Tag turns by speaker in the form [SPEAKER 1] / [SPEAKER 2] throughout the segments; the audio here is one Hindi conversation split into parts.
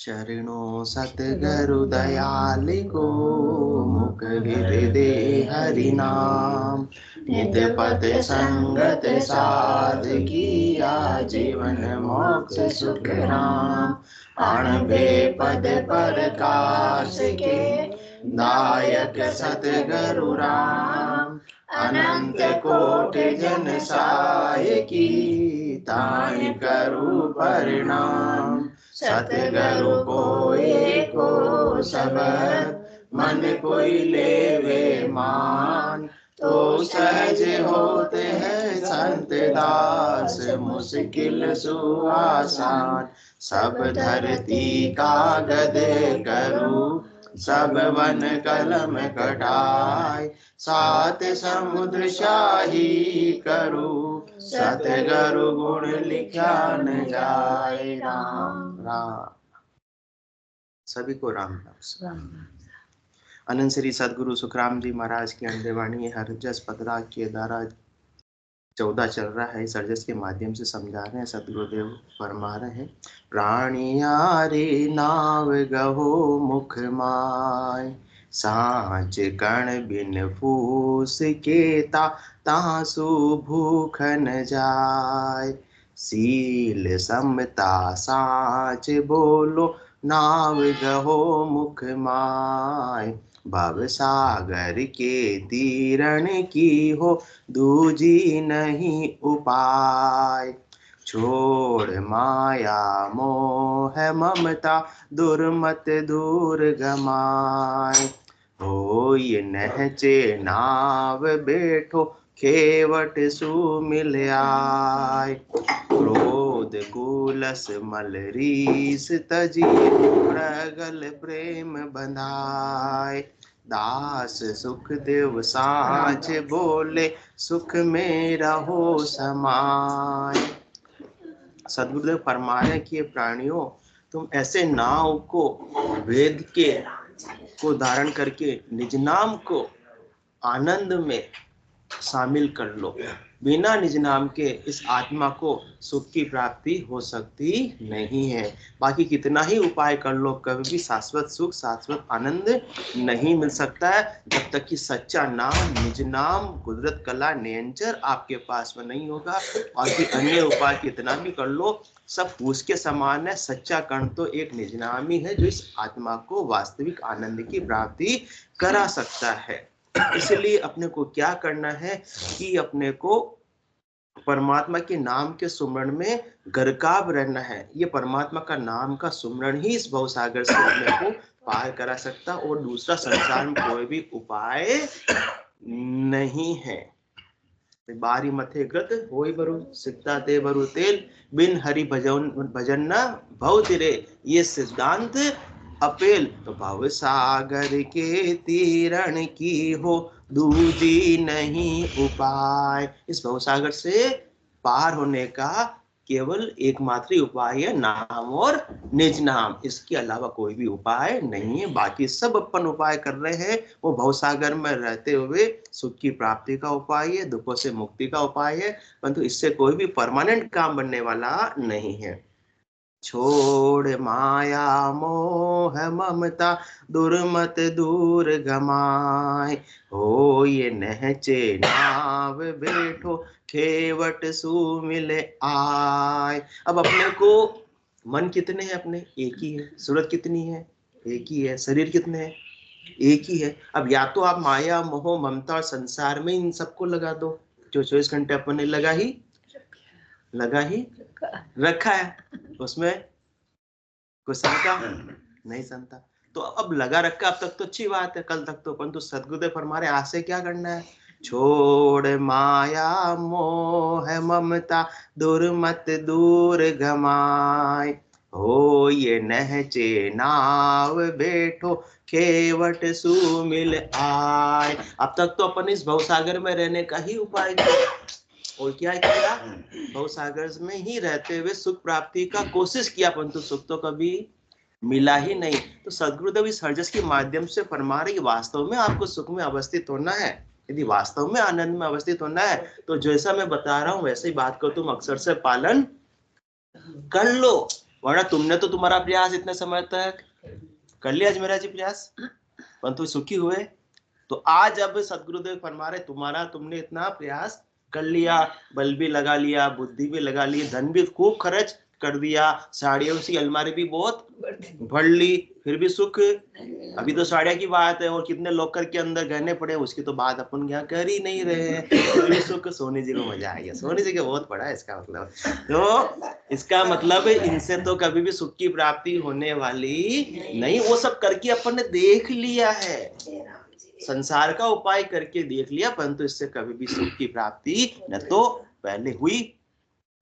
[SPEAKER 1] शरणो सतगुरु दयाल को, मुख हृदय हरि नाम। नित पद संगत साध किया, जीवन मोक्ष सुख राम। अणबे पद प्रकाश के, दायक सतगुरु राम। अनंत कोटि जन साय की, ताहि करु परिणाम। सतगुरु को एको शब्द, मन कोई लेवे मान। तो सहज होते हैं संत दास, मुश्किल सुआसान। सब धरती कागज करूं, सब वन कलम कटाए। सात समुद्र शाही करूं, सतगुरु गुण लिखा न जाए। राम राम। सभी को राम राम। अनंत श्री सदगुरु सुखराम जी महाराज की अंडवाणी हरजस पदरा के द्वारा 14 चल रहा है। इस हरजस के माध्यम से समझा रहे हैं। सदगुरुदेव फरमा रहे हैं, प्राणियारे नाव गहो मुख माय। सांच कण बिन फूस के तासु भूख न जाय। सील समता साच बोलो, नाव गहो मुख माय। भव सागर के तीरण की हो, दूजी नहीं उपाय। छोड़ माया मोह ममता, दुर्मत दूर गमाय। होय नहचे नाव बैठो, खेवट सु मिल आय। क्रोध कुलस मलरीस तजिए, प्रगल प्रेम बंधाय। दास सुखदेव साँच बोले, सुख में रहो समाय। सदगुरुदेव फरमा रहे कि प्राणियों, तुम ऐसे नाव को वेद के को धारण करके निज नाम को आनंद में शामिल कर लो। बिना निज नाम के इस आत्मा को सुख की प्राप्ति हो सकती नहीं है। बाकी कितना ही उपाय कर लो, कभी भी शाश्वत सुख शाश्वत आनंद नहीं मिल सकता है, जब तक कि सच्चा नाम निज नाम कुदरत कला नियंचर आपके पास में नहीं होगा। बाकी अन्य उपाय कितना भी कर लो, सब उसके समान है। सच्चा कर्ण तो एक निज नाम ही है, जो इस आत्मा को वास्तविक आनंद की प्राप्ति करा सकता है। इसलिए अपने को क्या करना है कि अपने को परमात्मा के नाम के सुमरण में गरकाब रहना है। ये परमात्मा का नाम का सुमरण ही इस भवसागर से अपने को पार करा सकता, और दूसरा संसार में कोई भी उपाय नहीं है। बारी मथे ग्रत होई बरु, सिकता ते बरु तेल, बिन हरि भजन न भव तिरे। ये सिद्धांत अपेल। तो भव सागर के तीरण की हो, दूजी नहीं उपाय। इस भव सागर से पार होने का केवल एकमात्र उपाय है नाम और निज नाम। इसके अलावा कोई भी उपाय नहीं है। बाकी सब अपन उपाय कर रहे हैं, वो भवसागर में रहते हुए सुख की प्राप्ति का उपाय है, दुखों से मुक्ति का उपाय है, परंतु इससे कोई भी परमानेंट काम बनने वाला नहीं है। छोड़ माया मोह ममता, दुर्मत दूर गमाय। हो ये नहचे नाव बैठो, खेवट सु मिले आय। अब अपने को मन कितने हैं अपने? एक ही है। सूरत कितनी है? एक ही है। शरीर कितने हैं? एक ही है। अब या तो आप माया मोह ममता और संसार में इन सबको लगा दो, जो 24 घंटे अपने लगा ही रखा है, उसमें कोई शंका नहीं शंका। तो अब लगा रखा, अब तक तो अच्छी बात है, कल तक तो, परंतु सदगुरुदेव फरमा रहे आज से क्या करना है? छोड़ माया मोह ममता, दुर्मत दूर गमाय। हो ये नहचे नाव बैठो, खेवट सु मिल आय। अब तक तो अपन इस भवसागर में रहने का ही उपाय किया, और क्या किया? भवसागर में ही रहते हुए सुख प्राप्ति का कोशिश किया, परंतु सुख तो कभी मिला ही नहीं। तो सदगुरुदेव इस हरजस के माध्यम से फरमा रहे कि वास्तव में आपको सुख में अवस्थित होना है, यदि वास्तव में आनंद में अवस्थित होना है, तो जैसा मैं बता रहा हूं वैसे ही बात को तुम अक्षर से पालन कर लो। वरना तुमने तो तुम्हारा प्रयास इतने समय तक कर लिया अजमेरा जी प्रयास, परंतु सुखी हुए। तो आज अब सदगुरुदेव फरमा रहे तुम्हारा, तुमने इतना प्रयास कर लिया, बल भी लगा लिया, बुद्धि भी लगा ली, धन भी खूब खर्च कर दिया, साड़ियों की अलमारी भी बहुत भर ली, फिर भी सुख। अभी तो साड़िया की बात है, और कितने लॉकर के अंदर गहने पड़े, उसकी तो बात अपन यहाँ कर ही नहीं रहे हैं, फिर भी सुख। सोनी जी को मजा आ गया, सोनी जी के बहुत बड़ा है इसका मतलब। तो इसका मतलब इनसे तो कभी भी सुख की प्राप्ति होने वाली नहीं। वो सब करके अपन ने देख लिया है, संसार का उपाय करके देख लिया, परंतु इससे कभी भी सुख की प्राप्ति न तो पहले हुई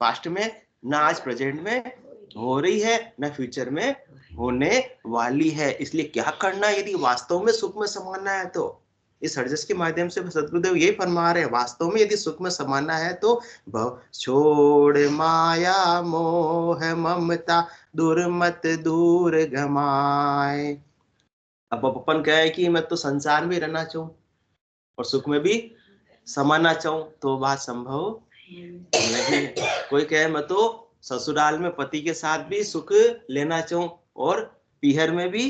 [SPEAKER 1] पास्ट में, न आज प्रेजेंट में हो रही है, न फ्यूचर में होने वाली है। इसलिए क्या करना है यदि वास्तव में सुख में समाना है तो? इस हरजस के माध्यम से सदगुरुदेव यही फरमा रहे हैं, वास्तव में यदि सुख में समाना है तो भव छोड़ माया मोह ममता दुर्मत दूर गमाए। अब अपन कहे कि मैं तो संसार में रहना चाहूं और सुख में भी समाना चाहूं, तो बात संभव नहीं। कोई कहे मैं तो ससुराल में पति के साथ भी सुख लेना चाहूं और पीहर में भी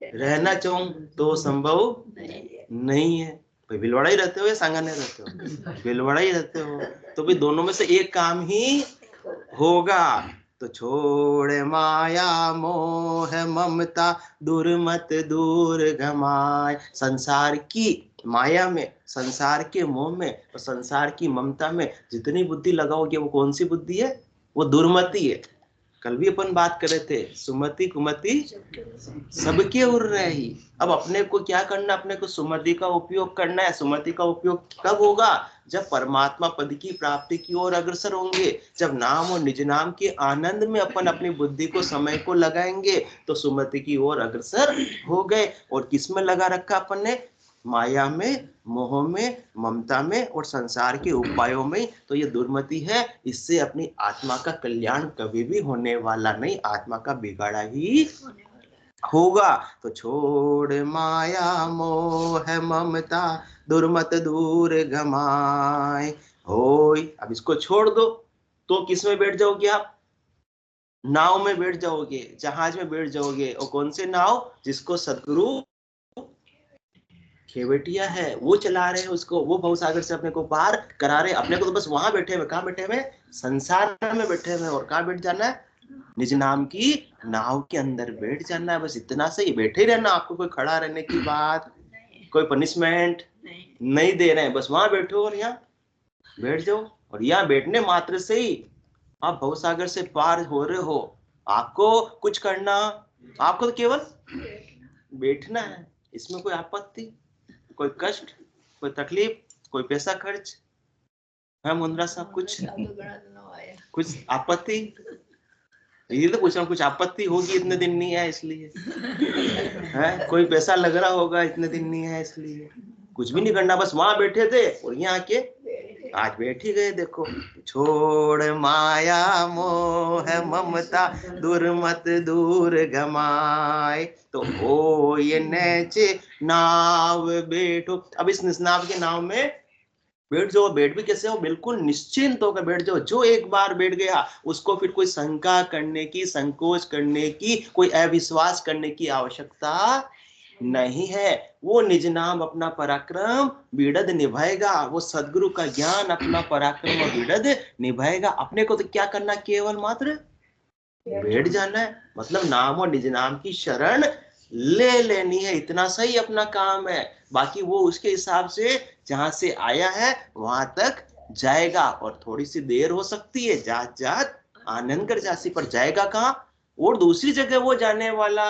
[SPEAKER 1] रहना चाहूं, तो संभव नहीं है। भाई भिलवाड़ा ही रहते हो या सांगाने रहते हो? भिलवाड़ा ही रहते हो, तो भी दोनों में से एक काम ही होगा। तो छोड़ माया मोह ममता दुर्मत दूर गमाए। संसार की माया में, संसार के मोह में और संसार की ममता में जितनी बुद्धि लगाओगे वो कौन सी बुद्धि है? वो दुर्मति है। कल भी अपन बात कर रहे थे, सुमति कुमति सबके उर रही। अब अपने को क्या करना, अपने को सुमति का उपयोग करना है। सुमति का उपयोग कब होगा? जब परमात्मा पद की प्राप्ति की ओर अग्रसर होंगे, जब नाम और निज नाम के आनंद में अपन अपनी बुद्धि को, समय को लगाएंगे, तो सुमति की ओर अग्रसर हो गए। और किस में लगा रखा अपन ने? माया में, मोह में, ममता में और संसार के उपायों में। तो ये दुर्मति है, इससे अपनी आत्मा का कल्याण कभी भी होने वाला नहीं, आत्मा का बिगाड़ा ही होगा। तो छोड़ माया मोह ममता दुर्मत दूर गमाए होय। अब इसको छोड़ दो तो किस में बैठ जाओगे आप? नाव में बैठ जाओगे, जहाज में बैठ जाओगे। और कौन से नाव? जिसको सदगुरु खेवटिया है वो चला रहे हैं, उसको वो भवसागर से अपने को पार करा रहे। अपने को तो बस वहां बैठे हुए, कहाँ बैठे हुए? संसार में बैठे हुए। और कहाँ बैठ जाना है? निज नाम की नाव के अंदर बैठ जाना है। बस इतना सही, बैठे ही रहना। आपको कोई खड़ा रहने की बात, कोई पनिशमेंट नहीं दे रहे हैं। बस वहां बैठो और यहाँ बैठ जाओ। और यहाँ बैठने मात्र से ही आप भवसागर से पार हो रहे हो। आपको कुछ करना, आपको तो केवल बैठना है। इसमें कोई आपत्ति, कोई कष्ट, कोई तकलीफ, कोई पैसा खर्च है? मुंद्रा साहब कुछ आपत्ति? ये तो पूछ रहा हूँ, कुछ आपत्ति होगी? इतने दिन नहीं है इसलिए है। कोई पैसा लग रहा होगा, इतने दिन नहीं है इसलिए। कुछ भी नहीं करना, बस वहां बैठे थे और यहाँ आके आज बैठ ही गए। देखो, छोड़ माया मोह ममता दुर्मत दूर गमाए। तो हो ये नेचे नाव बैठो। अब इस नाव के नाव में बैठ जाओ। बैठ भी कैसे हो? बिल्कुल निश्चिंत होकर बैठ जाओ। जो एक बार बैठ गया उसको फिर कोई शंका करने की, संकोच करने की, कोई अविश्वास करने की आवश्यकता नहीं है। वो निज नाम अपना पराक्रम बिड़द निभाएगा। वो सदगुरु का ज्ञान अपना पराक्रम और बिड़द निभाएगा। अपने को तो क्या करना? केवल मात्र बैठ जाना है। मतलब नाम और निज नाम की शरण ले लेनी है, इतना सही अपना काम है। बाकी वो उसके हिसाब से जहां से आया है वहां तक जाएगा। और थोड़ी सी देर हो सकती है, जात जात आनंद कर जासी, पर जाएगा कहाँ? और दूसरी जगह वो जाने वाला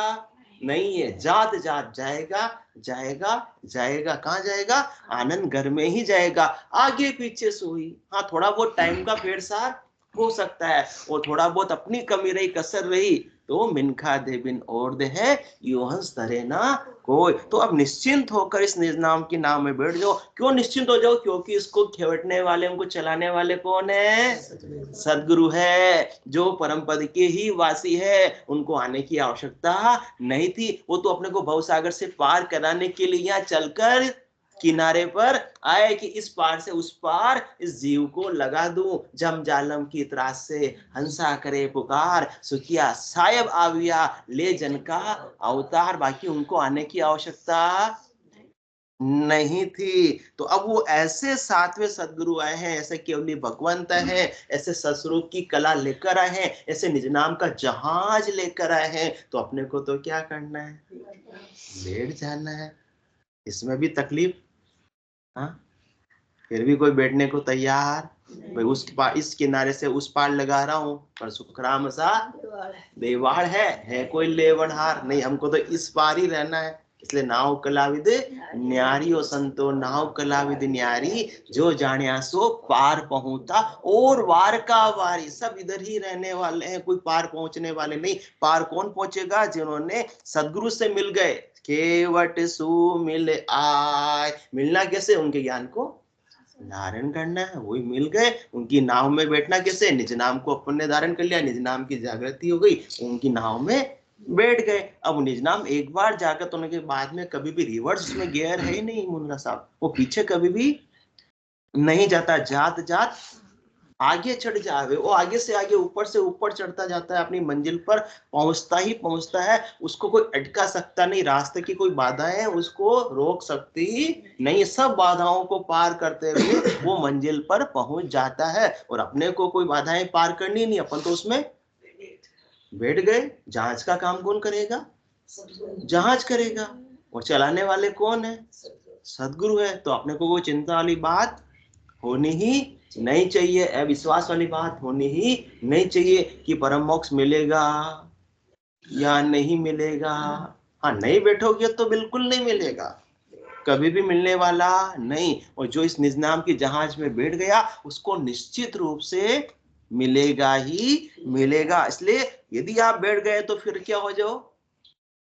[SPEAKER 1] नहीं है। जात जात जाएगा, जाएगा जाएगा। कहाँ जाएगा? आनंद घर में ही जाएगा। आगे पीछे सोई, हाँ थोड़ा बहुत टाइम का फेर सार हो सकता है, और थोड़ा बहुत अपनी कमी रही, कसर रही, तो मिनखा दे बिन और दे है यो हंस धरे ना कोई। तो अब निश्चिंत होकर इस निज नाम के नाम में बैठ जाओ। क्यों निश्चिंत हो जाओ? क्योंकि इसको खेवटने वाले, उनको चलाने वाले कौन है? सदगुरु है, जो परम पद के ही वासी है। उनको आने की आवश्यकता नहीं थी। वो तो अपने को भवसागर से पार कराने के लिए यहाँ चलकर किनारे पर आए कि इस पार से उस पार इस जीव को लगा दूं। जम जालम की त्रास से हंसा करे पुकार, सुखिया सायब आविया ले जन का अवतार। बाकी उनको आने की आवश्यकता नहीं थी। तो अब वो ऐसे सातवें सदगुरु आए हैं, ऐसे केवली भगवंत है, ऐसे ससुरूप की कला लेकर आए हैं, ऐसे निज नाम का जहाज लेकर आए हैं। तो अपने को तो क्या करना है, बैठ जाना है। इसमें भी तकलीफ, हाँ, फिर भी कोई बैठने को तैयार। भाई उस पार, इस किनारे से उस पार लगा रहा हूं, पर सुखराम सा देवाड़ है कोई लेवनहार नहीं। हमको तो इस पार ही रहना है। इसलिए नाव कलाविद न्यारी ओ संतो, नाव कलाविद न्यारी, जो जाने सो पार पहुंचा और वार का वारी। सब इधर ही रहने वाले हैं, कोई पार पहुंचने वाले नहीं। पार कौन पहुंचेगा, जिन्होंने सदगुरु से मिल गए। केवट सु मिल आय, मिलना कैसे, उनके ज्ञान को धारण करना है, वही मिल गए। उनकी नाव में बैठना कैसे, निज नाम को अपन ने धारण कर लिया, निज नाम की जागृति हो गई, उनकी नाव में बैठ गए। अब निज नाम एक बार जागृत होने के बाद में कभी भी रिवर्स में गियर है ही नहीं मुन्ना साहब, वो पीछे कभी भी नहीं जाता। जात जात आगे चढ़ जावे, वो आगे से आगे ऊपर से ऊपर चढ़ता जाता है, अपनी मंजिल पर पहुंचता ही पहुंचता है। उसको कोई अटका सकता नहीं, रास्ते की कोई बाधाएं उसको रोक सकती नहीं। सब बाधाओं को पार करते हुए वो मंजिल पर पहुंच जाता है। और अपने को कोई बाधाएं पार करनी नहीं, अपन तो उसमें बैठ गए। जहाज का काम कौन करेगा, जहाज करेगा। और चलाने वाले कौन है, सदगुरु है। तो अपने को कोई चिंता वाली बात होनी ही नहीं चाहिए, अविश्वास वाली बात होनी ही नहीं चाहिए कि परम मोक्ष मिलेगा या नहीं मिलेगा। हाँ, नहीं बैठोगे तो बिल्कुल नहीं मिलेगा, कभी भी मिलने वाला नहीं। और जो इस निज नाम की जहाज में बैठ गया, उसको निश्चित रूप से मिलेगा ही मिलेगा। इसलिए यदि आप बैठ गए तो फिर क्या हो जाओ,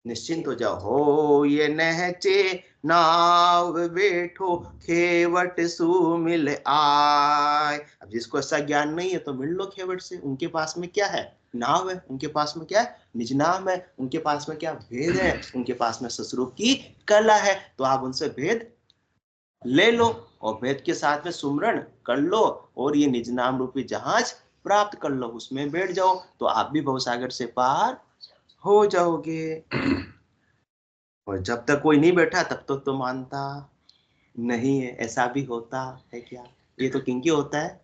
[SPEAKER 1] निश्चिंत हो जाओ। हो ये नहचे नाव बैठो, खेवट सु मिल आय। अब जिसको ऐसा ज्ञान नहीं है तो मिल लो खेवट से। उनके पास में क्या है, नाव है। उनके पास में क्या है, निज नाम है। उनके पास में क्या, भेद है। उनके पास में ससुरूप की कला है। तो आप उनसे भेद ले लो और भेद के साथ में सुमरण कर लो, और ये निज नाम रूपी जहाज प्राप्त कर लो, उसमें बैठ जाओ। तो आप भी भवसागर से पार हो जाओगे। और जब तक कोई नहीं बैठा तब तक तो मानता नहीं है। ऐसा भी होता है क्या, ये तो किनके होता है,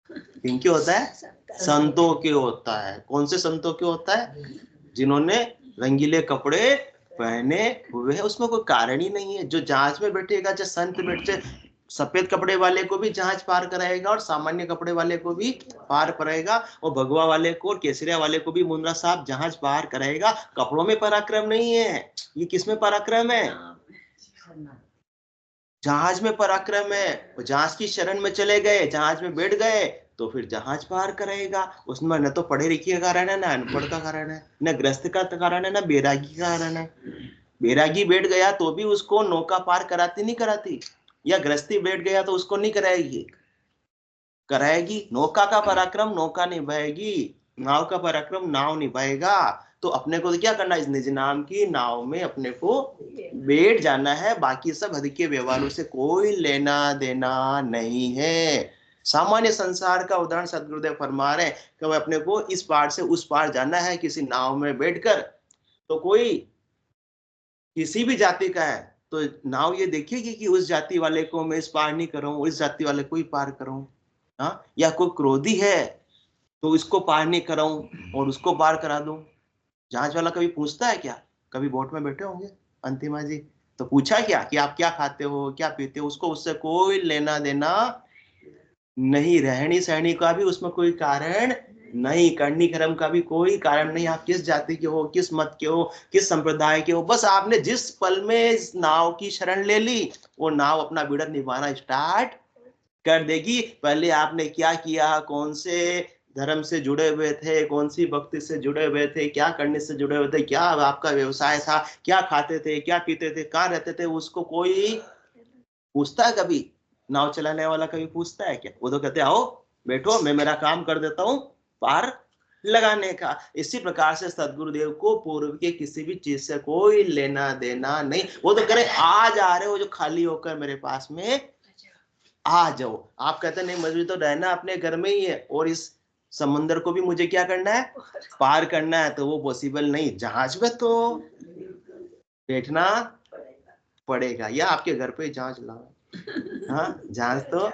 [SPEAKER 1] किनके होता है, संतों के होता है। कौन से संतों के होता है, जिन्होंने रंगीले कपड़े पहने हुए हैं। उसमें कोई कारण ही नहीं है। जो जहाज में बैठेगा, चाहे संत बैठे, सफेद कपड़े वाले को भी जहाज पार कराएगा और सामान्य कपड़े वाले को भी पार कराएगा, और भगवा वाले को और केसरिया वाले को भी मुंद्रा साहब जहाज पार कराएगा। कपड़ों में पराक्रम नहीं है, ये किसमें पराक्रम है, जहाज में पराक्रम है। जहाज की शरण में चले गए, जहाज में बैठ गए, तो फिर जहाज पार कराएगा। उसमें न तो पढ़े लिखे का कारण है, ना अनपढ़ का कारण है, न ग्रस्त का कारण है, ना बैरागी का कारण है। बैरागी बैठ गया तो भी उसको नौका पार कराती नहीं कराती, या गृहस्थी बैठ गया तो उसको नहीं कराएगी, कराएगी। नौका का पराक्रम नौका निभाएगी, नाव का पराक्रम नाव निभाएगा। तो अपने को तो क्या करना है, इस निज नाम की नाव में अपने को बैठ जाना है। बाकी सब हद के व्यवहारों से कोई लेना देना नहीं है। सामान्य संसार का उदाहरण सदगुरुदेव फरमा रहे हैं कि अपने को इस पार से उस पार जाना है किसी नाव में बैठकर। तो कोई किसी भी जाति का है तो नाव ये देखेगी कि उस जाति वाले को मैं इस पार नहीं कर रहा हूँ, इस जाति वाले को ही पार कर रहा हूँ। हाँ, या कोई क्रोधी है तो इसको पार नहीं कराऊं और उसको पार करा दूं। जहाज वाला कभी पूछता है क्या, कभी बोट में बैठे होंगे अंतिमा जी, तो पूछा क्या कि आप क्या खाते हो क्या पीते हो, उसको उससे कोई लेना देना नहीं। रहनी सहनी का भी उसमें कोई कारण नहीं, करनी कर्म का भी कोई कारण नहीं। आप किस जाति के हो, किस मत के हो, किस संप्रदाय के हो, बस आपने जिस पल में इस नाव की शरण ले ली, वो नाव अपना बिड़र निभाना स्टार्ट कर देगी। पहले आपने क्या किया, कौन से धर्म से जुड़े हुए थे, कौन सी भक्ति से जुड़े हुए थे, क्या करने से जुड़े हुए थे, क्या आपका व्यवसाय था, क्या खाते थे, क्या पीते थे, कहाँ रहते थे, उसको कोई पूछता है कभी? नाव चलाने वाला कभी पूछता है क्या? वो तो कहते आओ बैठो, मैं मेरा काम कर देता हूँ, पार लगाने का। इसी प्रकार से सदगुरुदेव को पूर्व के किसी भी चीज से कोई लेना देना नहीं। वो तो करे आज आ रहे हो जो खाली होकर मेरे पास में आ जाओ। आप कहते नहीं मुझे तो रहना अपने घर में ही है और इस समुंदर को भी मुझे क्या करना है, पार करना है, तो वो पॉसिबल नहीं। जहाज में तो बैठना पड़ेगा या आपके घर पे जहाज लाओ। हाँ, जहाज तो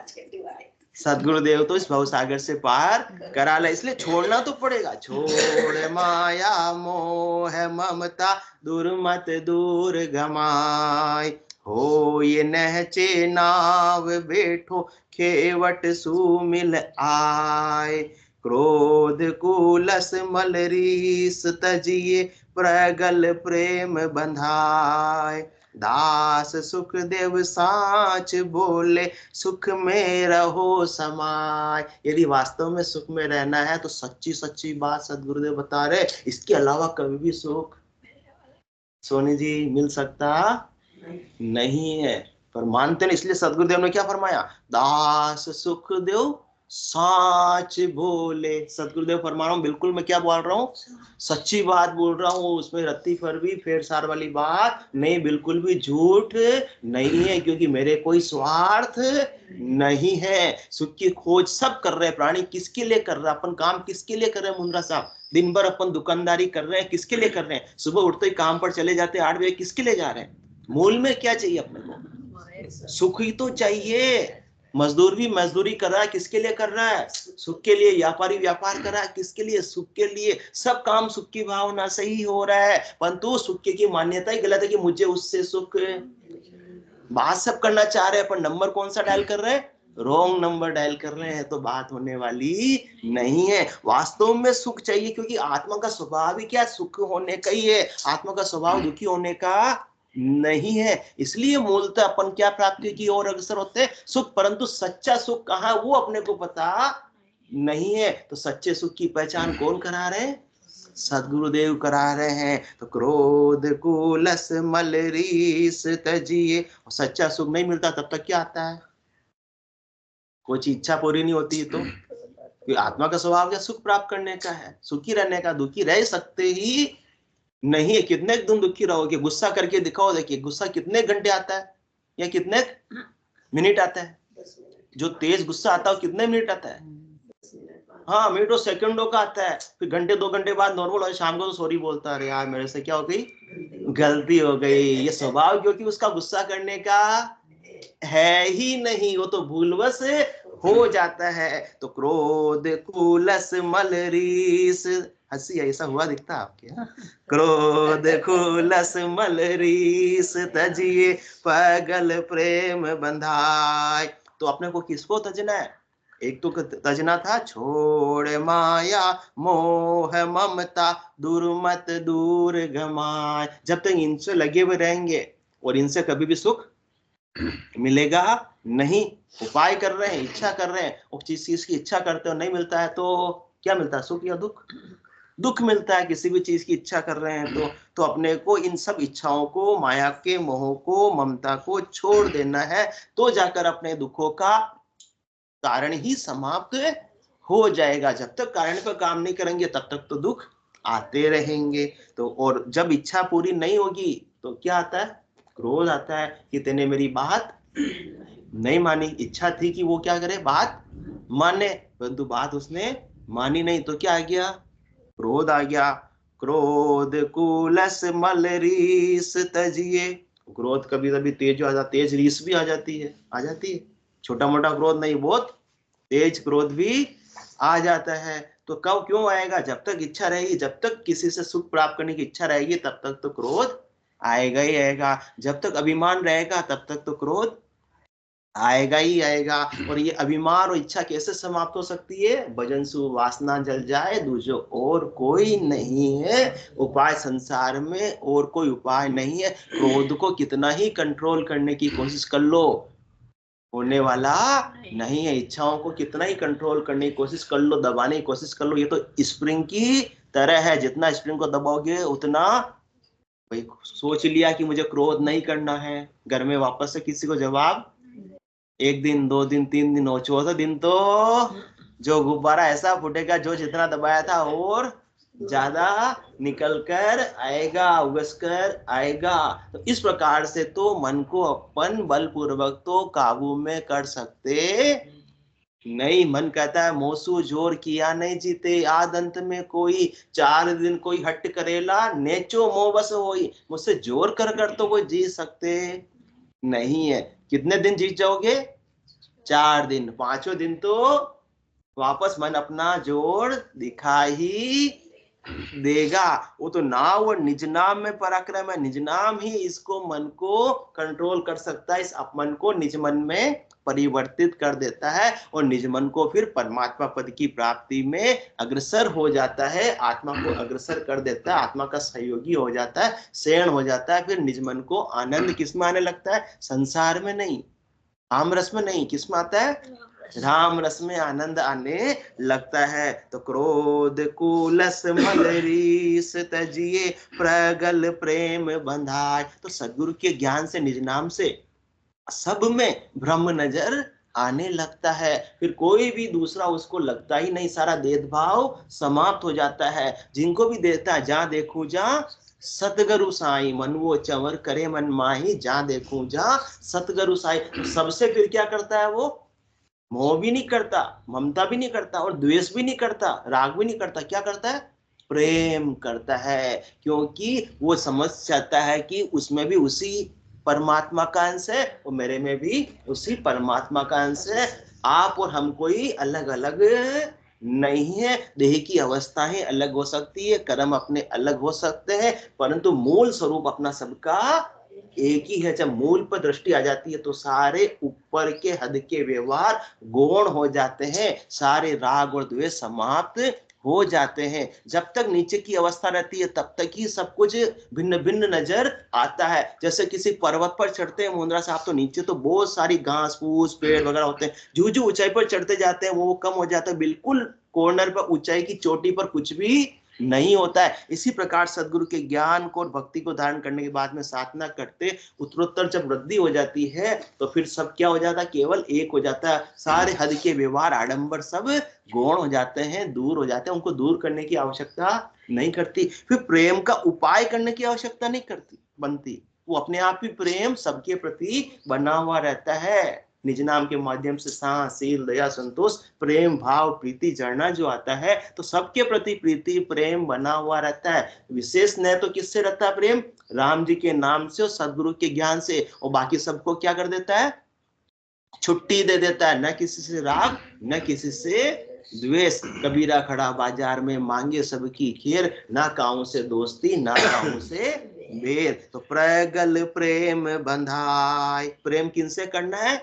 [SPEAKER 1] सदगुरुदेव तो इस भवसागर से पार करा ले, इसलिए छोड़ना तो पड़ेगा। छोड़ माया मोह ममता दूर मत दूर गमाय, हो ये नहचे नाव बैठो खेवट सुमिल आय, क्रोध कुलस मलरीस तजिए प्रगल प्रेम बंधाय, दास सुखदेव साच बोले सुख में रहो समाय। यदि वास्तव में सुख में रहना है तो सच्ची सच्ची बात सदगुरुदेव बता रहे, इसके अलावा कभी भी सुख सोनी जी मिल सकता नहीं है। पर मानते नहीं, इसलिए सदगुरुदेव ने क्या फरमाया, दास सुखदेव साच बोले। सदगुरुदेव फरमा रहा हूं, बिल्कुल मैं क्या बोल रहा हूँ, सच्ची बात बोल रहा हूँ, उसमें रत्ती फरवी फेर सार वाली बात नहीं, बिल्कुल भी झूठ नहीं है, क्योंकि मेरे कोई स्वार्थ नहीं है। सुख की खोज सब कर रहे हैं, प्राणी किसके लिए कर रहा है, अपन काम किसके लिए कर रहे हैं मुंद्रा साहब, दिन भर अपन दुकानदारी कर रहे हैं, किसके लिए कर रहे हैं, सुबह उठते ही काम पर चले जाते 8 बजे, किसके लिए जा रहे हैं, मूल में क्या चाहिए अपने को, सुख ही तो चाहिए। मजदूर भी मजदूरी कर रहा है, किसके लिए कर रहा है, सुख के लिए। व्यापारी व्यापार कर रहा है, किसके लिए, सुख के लिए। सब काम सुख की भावना से ही हो रहा है, परंतु सुख की मान्यता ही गलत है कि मुझे उससे सुख। बात सब करना चाह रहे हैं पर नंबर कौन सा डायल कर रहे हैं, रॉन्ग नंबर डायल कर रहे हैं, तो बात होने वाली नहीं है। वास्तव में सुख चाहिए, क्योंकि आत्मा का स्वभाव ही क्या, सुख होने का ही है। आत्मा का स्वभाव दुखी होने का नहीं है। इसलिए मूलतः अपन क्या प्राप्ति की ओर अग्रसर होते हैं, सुख। परंतु सच्चा सुख कहाँ, वो अपने को पता नहीं है। तो सच्चे सुख की पहचान कौन करा रहे हैं, सदगुरुदेव करा रहे हैं। तो क्रोध कुलस मलरीस तजिए, सच्चा सुख नहीं मिलता तब तक क्या आता है, कोई इच्छा पूरी नहीं होती। तो आत्मा का स्वभाव क्या, सुख प्राप्त करने का है, सुखी रहने का। दुखी रह सकते ही नहीं है। कितने दिन दुखी रहोगे, गुस्सा करके दिखाओ, देखिए गुस्सा कितने घंटे आता है या कितने मिनट आता है। जो तेज गुस्सा आता है कितने मिनट आता है, हाँ मिनटों सेकंडों का आता है, फिर घंटे 2 घंटे बाद नॉर्मल हो, शाम को तो सॉरी बोलता है, यार मेरे से क्या हो गई, गलती हो गई। ये स्वभाव, क्योंकि उसका गुस्सा करने का है ही नहीं, वो तो भूलवश हो जाता है। तो क्रोध कुलस मलरीस, हंसी ऐसा हुआ दिखता आपके, क्रोध कुलस मलरीस तजिए पगल प्रेम बंधाय। तो अपने को किसको तजना है, एक तो तजना था, छोड़ माया मोह ममता दूर मत दूर गमाय। जब तक इनसे लगे हुए रहेंगे और इनसे कभी भी सुख मिलेगा नहीं। उपाय कर रहे हैं, इच्छा कर रहे हैं, और जिस चीज की इच्छा करते हो नहीं मिलता है तो क्या मिलता है, सुख या दुख, दुख मिलता है। किसी भी चीज की इच्छा कर रहे हैं तो अपने को इन सब इच्छाओं को, माया के मोह को, ममता को छोड़ देना है, तो जाकर अपने दुखों का कारण ही समाप्त हो जाएगा। जब तक कारण पर काम नहीं करेंगे तब तक तो दुख आते रहेंगे। तो और जब इच्छा पूरी नहीं होगी तो क्या आता है, क्रोध आता है कि तेने मेरी बात नहीं मानी। इच्छा थी कि वो क्या करे, बात माने, परंतु बात उसने मानी नहीं, तो क्या आ गया, क्रोध आ गया। क्रोध कुलस मलरीस तजिए, क्रोध कभी कभी तेज आ जाती, तेज रीस भी आ जाती है, छोटा मोटा क्रोध नहीं, बहुत तेज क्रोध भी आ जाता है। तो कब क्यों आएगा, जब तक इच्छा रहेगी, जब तक किसी से सुख प्राप्त करने की इच्छा रहेगी तब तक तो क्रोध आएगा ही आएगा। जब तक अभिमान रहेगा तब तक तो क्रोध आएगा ही आएगा। और ये अभिमान और इच्छा कैसे समाप्त हो सकती है, भजन सु वासना जल जाए दूजो और कोई नहीं है उपाय, संसार में और कोई उपाय नहीं है। क्रोध को कितना ही कंट्रोल करने की कोशिश कर लो, होने वाला नहीं है। इच्छाओं को कितना ही कंट्रोल करने की कोशिश कर लो, दबाने की कोशिश कर लो, ये तो स्प्रिंग की तरह है, जितना स्प्रिंग को दबाओगे उतना, भाई सोच लिया कि मुझे क्रोध नहीं करना है, घर में वापस से किसी को जवाब, 1 दिन 2 दिन 3 दिन हो, 14 दिन तो जो गुब्बारा ऐसा फूटेगा जो जितना दबाया था और ज्यादा निकल कर आएगा, उगस कर आएगा। तो इस प्रकार से तो मन को अपन बलपूर्वक तो काबू में कर सकते नहीं। मन कहता है मोसू जोर किया नहीं जीते, आद अंत में कोई 4 दिन कोई हट करेला, नेचो मोह बस होई। मुझसे जोर कर तो कोई जीत सकते नहीं है। कितने दिन जीत जाओगे? 4 दिन। 5वें दिन तो वापस मन अपना जोर दिखा ही देगा। वो तो नाम और निज नाम में पराक्रम है। निज नाम ही इसको मन को कंट्रोल कर सकता है। इस मन को निज मन में परिवर्तित कर देता है और निज मन को फिर परमात्मा पद की प्राप्ति में अग्रसर हो जाता है। आत्मा को अग्रसर कर देता है, आत्मा का सहयोगी हो जाता है, शरण हो जाता है। फिर निज मन को आनंद किस में आने लगता है? संसार में नहीं, आम रस में नहीं, किस में आता है? राम रस में आनंद आने लगता है। तो क्रोध कुलस मदरीस तजिए, प्रगल प्रेम बंधाए। तो सदगुरु के ज्ञान से, निज नाम से सब में ब्रह्म नजर आने लगता है। फिर कोई भी दूसरा उसको लगता ही नहीं, सारा भेदभाव समाप्त हो जाता है। जिनको भी देता है, जहां देखूं जहां सतगुरु साई, मन वो चंवर करे मन माही, जहां देखूं जहां सतगुरु साई। तो सबसे फिर क्या करता है वो? मोह भी नहीं करता, ममता भी नहीं करता और द्वेष भी नहीं करता, राग भी नहीं करता। क्या करता है? प्रेम करता है। क्योंकि वो समझ जाता है कि उसमें भी उसी परमात्मा का अंश है और मेरे में भी उसी परमात्मा का अंश है। आप और हम कोई अलग अलग नहीं है। देह की अवस्थाएं अलग हो सकती है, कर्म अपने अलग हो सकते हैं, परंतु मूल स्वरूप अपना सबका एक ही है। जब मूल पर दृष्टि आ जाती है तो सारे ऊपर के हद के व्यवहार गौण हो जाते हैं, सारे राग और द्वेष समाप्त हो जाते हैं। जब तक नीचे की अवस्था रहती है तब तक ही सब कुछ भिन्न भिन्न नजर आता है। जैसे किसी पर्वत पर चढ़ते हैं मुंद्रा साहब, तो नीचे तो बहुत सारी घास फूस पेड़ वगैरह होते हैं। जो जो ऊंचाई पर चढ़ते जाते हैं वो कम हो जाता है। बिल्कुल कॉर्नर पर, ऊंचाई की चोटी पर कुछ भी नहीं होता है। इसी प्रकार सदगुरु के ज्ञान को और भक्ति को धारण करने के बाद में साधना करते उत्तरोत्तर जब वृद्धि हो जाती है तो फिर सब क्या हो जाता है? केवल एक हो जाता है। सारे हद के व्यवहार आडंबर सब गौण हो जाते हैं, दूर हो जाते हैं। उनको दूर करने की आवश्यकता नहीं करती। फिर प्रेम का उपाय करने की आवश्यकता नहीं करती बनती। वो अपने आप ही प्रेम सबके प्रति बना हुआ रहता है। निज नाम के माध्यम से साह, शील, दया, संतोष, प्रेम भाव, प्रीति, जड़ना जो आता है तो सबके प्रति प्रीति प्रेम बना हुआ रहता है। विशेष न तो किससे रहता है प्रेम? राम जी के नाम से और सदगुरु के ज्ञान से। और बाकी सबको क्या कर देता है? छुट्टी दे देता है। न किसी से राग, न किसी से द्वेष। कबीरा खड़ा बाजार में मांगे सबकी खैर, ना काऊ से दोस्ती ना काऊ से बैर। तो प्रगल प्रेम बंधाए। प्रेम किनसे करना है?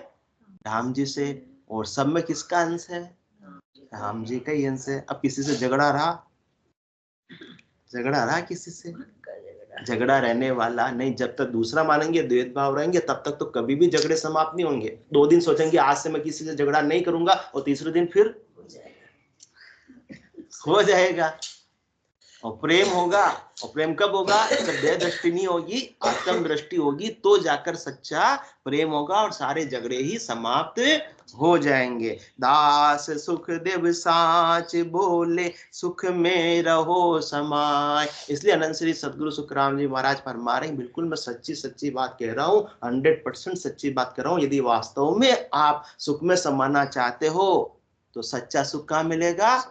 [SPEAKER 1] राम जी से। और सब में किसका अंश है? राम जी का ही अंश है। अब किसी से झगड़ा रहा किसी से? झगड़ा रहने वाला नहीं। जब तक दूसरा मानेंगे, द्वेष भाव रहेंगे, तब तक तो कभी भी झगड़े समाप्त नहीं होंगे। 2 दिन सोचेंगे आज से मैं किसी से झगड़ा नहीं करूंगा और तीसरे दिन फिर हो जाएगा। और प्रेम होगा। और प्रेम कब होगा? जब देह दृष्टि नहीं होगी, आत्म दृष्टि होगी, तो जाकर सच्चा प्रेम होगा और सारे झगड़े ही समाप्त हो जाएंगे। दास सुख देव साच बोले, सुख में रहो समाय। इसलिए अनंत श्री सदगुरु सुखराम जी महाराज फरमा रहे हैं, बिल्कुल मैं सच्ची बात कह रहा हूँ, 100% सच्ची बात कर रहा हूँ। यदि वास्तव में आप सुख में समाना चाहते हो तो सच्चा सुख कहाँ मिलेगा?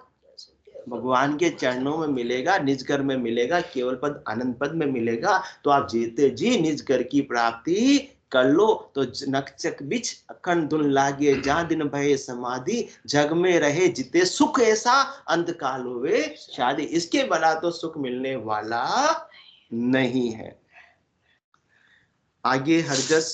[SPEAKER 1] भगवान के चरणों में मिलेगा, निज घर में मिलेगा, केवल पद आनंद पद में मिलेगा। तो आप जीते जी निज घर की प्राप्ति कर लो। तो नक्षक बिच अखंड धुन लागे, जहां दिन भये समाधि, जग में रहे जिते सुख ऐसा, अंत काल हुए शादी। इसके बना तो सुख मिलने वाला नहीं है। आगे हरजस